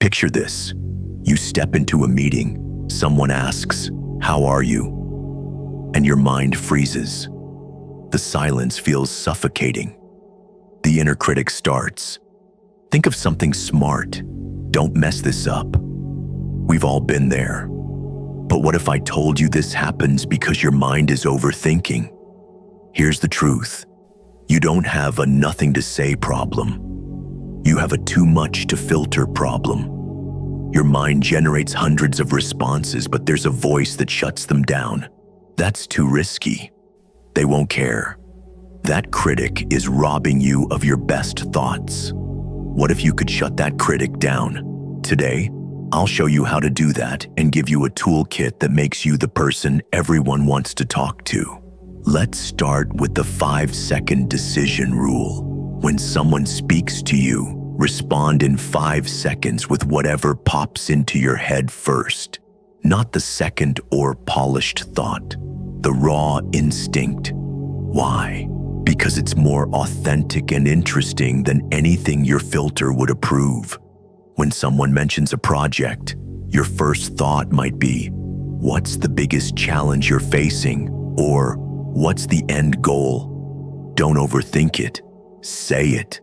Picture this. You step into a meeting, someone asks, "How are you?" And your mind freezes. The silence feels suffocating. The inner critic starts. Think of something smart. Don't mess this up. We've all been there. But what if I told you this happens because your mind is overthinking? Here's the truth. You don't have a nothing to say problem. You have a too much to filter problem. Your mind generates hundreds of responses, but there's a voice that shuts them down. That's too risky. They won't care. That critic is robbing you of your best thoughts. What if you could shut that critic down? Today, I'll show you how to do that and give you a toolkit that makes you the person everyone wants to talk to. Let's start with the 5-second decision rule. When someone speaks to you, respond in 5 seconds with whatever pops into your head first. Not the second or polished thought, the raw instinct. Why? Because it's more authentic and interesting than anything your filter would approve. When someone mentions a project, your first thought might be, "What's the biggest challenge you're facing?" Or, "What's the end goal?" Don't overthink it. Say it.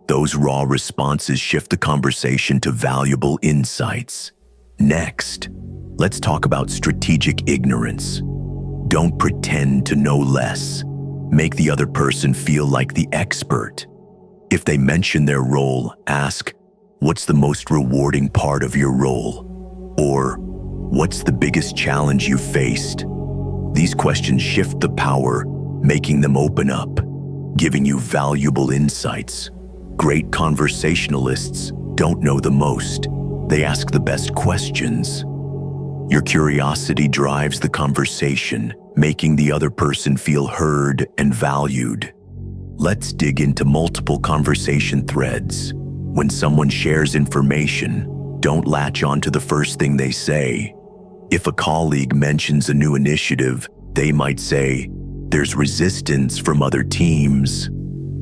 Those raw responses shift the conversation to valuable insights. Next, let's talk about strategic ignorance. Don't pretend to know less. Make the other person feel like the expert. If they mention their role, ask, "What's the most rewarding part of your role?" Or, "What's the biggest challenge you faced?" These questions shift the power, making them open up, giving you valuable insights. Great conversationalists don't know the most. They ask the best questions. Your curiosity drives the conversation, making the other person feel heard and valued. Let's dig into multiple conversation threads. When someone shares information, don't latch on to the first thing they say. If a colleague mentions a new initiative, they might say, "There's resistance from other teams."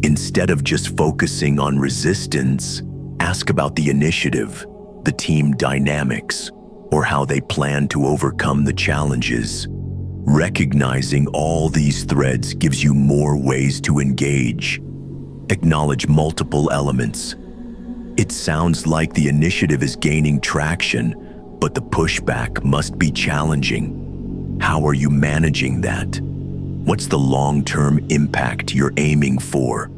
Instead of just focusing on resistance, ask about the initiative, the team dynamics, or how they plan to overcome the challenges. Recognizing all these threads gives you more ways to engage. Acknowledge multiple elements. It sounds like the initiative is gaining traction, but the pushback must be challenging. How are you managing that? What's the long-term impact you're aiming for?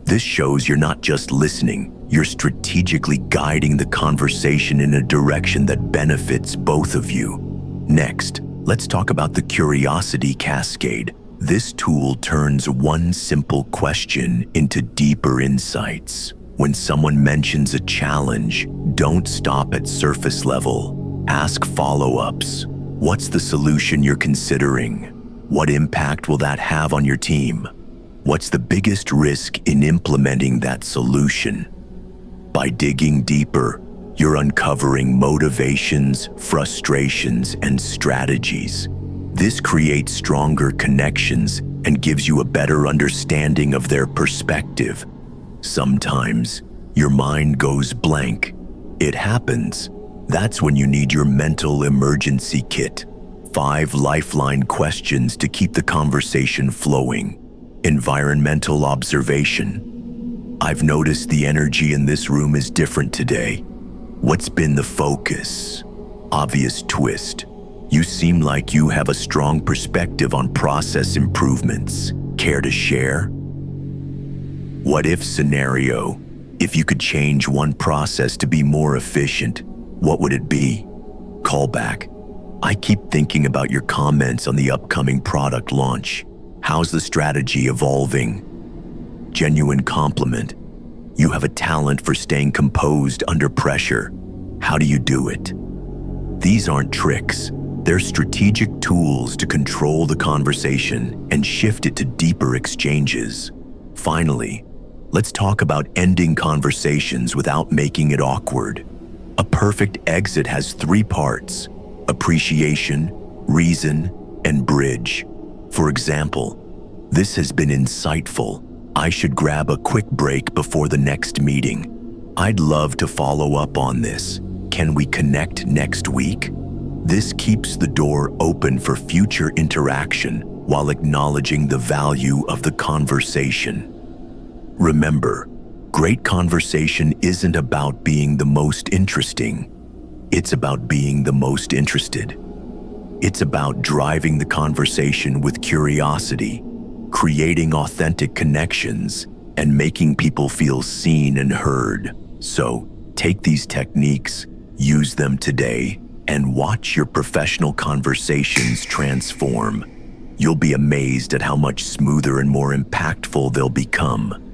This shows you're not just listening, you're strategically guiding the conversation in a direction that benefits both of you. Next, let's talk about the curiosity cascade. This tool turns one simple question into deeper insights. When someone mentions a challenge, don't stop at surface level. Ask follow-ups. What's the solution you're considering? What impact will that have on your team? What's the biggest risk in implementing that solution? By digging deeper, you're uncovering motivations, frustrations, and strategies. This creates stronger connections and gives you a better understanding of their perspective. Sometimes, your mind goes blank. It happens. That's when you need your mental emergency kit. 5 lifeline questions to keep the conversation flowing. Environmental observation. I've noticed the energy in this room is different today. What's been the focus? Obvious twist. You seem like you have a strong perspective on process improvements. Care to share? What if scenario? If you could change one process to be more efficient, what would it be? Callback. I keep thinking about your comments on the upcoming product launch. How's the strategy evolving? Genuine compliment. You have a talent for staying composed under pressure. How do you do it? These aren't tricks. They're strategic tools to control the conversation and shift it to deeper exchanges. Finally, let's talk about ending conversations without making it awkward. A perfect exit has 3 parts: appreciation, reason, and bridge. For example, "This has been insightful. I should grab a quick break before the next meeting. I'd love to follow up on this." can we connect next week? This keeps the door open for future interaction while acknowledging the value of the conversation. Remember, great conversation isn't about being the most interesting. It's about being the most interested. It's about driving the conversation with curiosity, creating authentic connections, and making people feel seen and heard. So, take these techniques, use them today, and watch your professional conversations transform. You'll be amazed at how much smoother and more impactful they'll become.